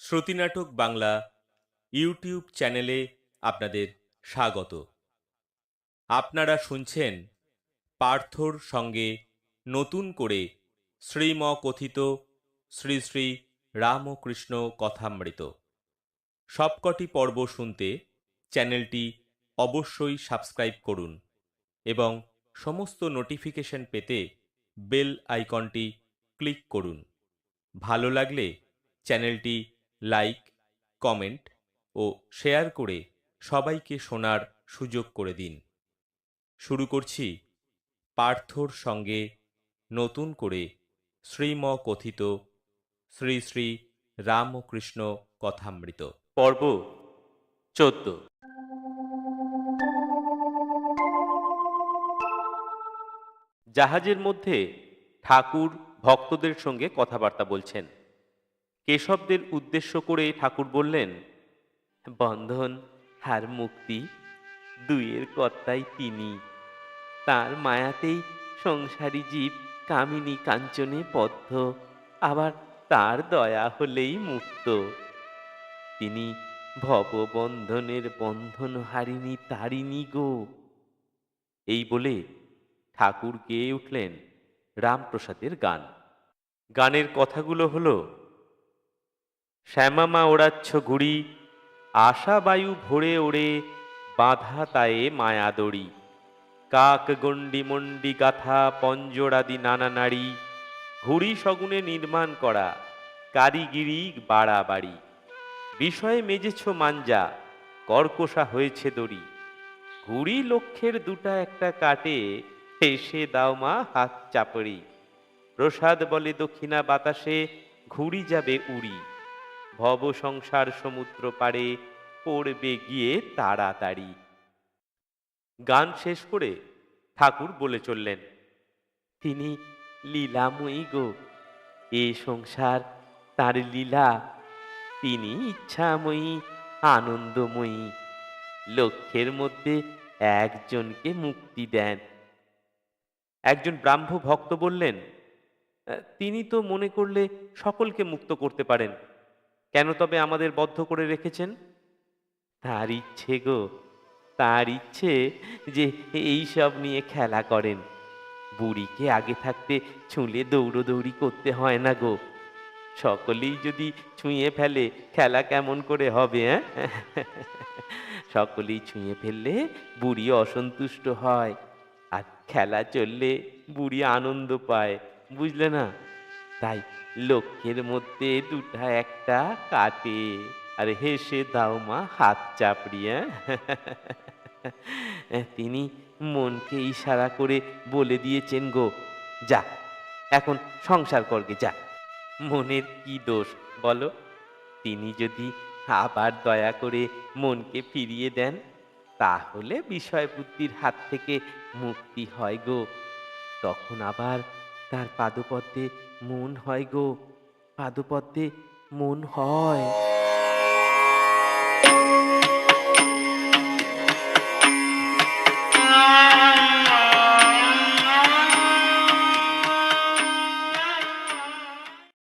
শ্রুতিনাটক Bangla YouTube চ্যানেলে আপনাদের স্বাগত। আপনারা শুনছেন পার্থর সঙ্গে নতুন করে শ্রীমকথিত শ্রী শ্রী রামকৃষ্ণ কথামৃত। সবকটি পর্ব শুনতে চ্যানেলটি অবশ্যই সাবস্ক্রাইব করুন এবং সমস্ত নোটিফিকেশন পেতে বেল আইকনটি ক্লিক করুন। ভালো লাগলে চ্যানেলটি লাইক, কমেন্ট ও শেয়ার করে সবাইকে শোনার সুযোগ করে দিন। শুরু করছি পার্থর সঙ্গে নতুন করে শ্রীমকথিত শ্রী শ্রী রামকৃষ্ণ কথামৃত, পর্ব 14। জাহাজের মধ্যে ঠাকুর ভক্তদের সঙ্গে কথাবার্তা বলছেন। কেশবদের উদ্দেশ্য করে ঠাকুর বললেন, বন্ধন আর মুক্তি দুইয়ের কর্তাই তিনি। তার মায়াতেই সংসারী জীব কামিনী কাঞ্চনে বদ্ধ, আবার তার দয়া হলেই মুক্ত। তিনি ভববন্ধনের বন্ধন হারিনি তারিণী গো। এই বলে ঠাকুর গেয়ে উঠলেন রামপ্রসাদের গান। গানের কথাগুলো হলো, শ্যামামা ওড়াচ্ছ ঘুড়ি, আশা বায়ু ভরে ওড়ে, বাঁধা তায়ে মায়াদড়ি, কাক গণ্ডি মন্ডি গাথা পঞ্জরাদি নানা নারী, ঘুড়ি সগুনে নির্মাণ করা, কারিগিরি বাড়াবাড়ি, বিষয়ে মেজেছ মাঞ্জা, কর্কশা হয়েছে দড়ি, ঘুড়ি লক্ষ্যের দুটা একটা কাটে, হেসে দাও মা হাত চাপড়ি, প্রসাদ বলে দক্ষিণা বাতাসে, ঘুড়ি যাবে উড়ি, ভব সংসার সমুদ্র পারে, পড়বে গিয়ে তাড়াতাড়ি। গান শেষ করে ঠাকুর বলে চললেন, তিনি লীলাময়ী গো। এ সংসার তার লীলা, তিনি ইচ্ছাময়ী আনন্দময়ী। লক্ষ্যের মধ্যে একজনকে মুক্তি দেন। একজন ব্রাহ্ম ভক্ত বললেন, তিনি তো মনে করলে সকলকে মুক্ত করতে পারেন, কেন তবে আমাদের বদ্ধ করে রেখেছেন? তার ইচ্ছে গো, তার ইচ্ছে যে এই সব নিয়ে খেলা করেন। বুড়িকে আগে থাকতে ছুঁলে দৌড়দৌড়ি করতে হয় না গো। সকলেই যদি ছুঁয়ে ফেলে খেলা কেমন করে হবে? সকলেই ছুঁয়ে ফেললে বুড়ি অসন্তুষ্ট হয়, আর খেলা চললে বুড়ি আনন্দ পায়, বুঝলে না? তাই লক্ষ্যের মধ্যে দুটা একটা কাটে, আর হেসে দাও মা হাত চাপড়িয়ে। তিনি মনকে ইশারা করে বলে দিয়েছেন গো, যা এখন সংসার করগে যা। মনের কি দোষ বলো? তিনি যদি আবার দয়া করে মনকে ফিরিয়ে দেন, তাহলে বিষয় বুদ্ধির হাত থেকে মুক্তি হয় গো। তখন আবার তার পাদপদ্মে মন হয় গো, পাদপদ্মে মন হয়।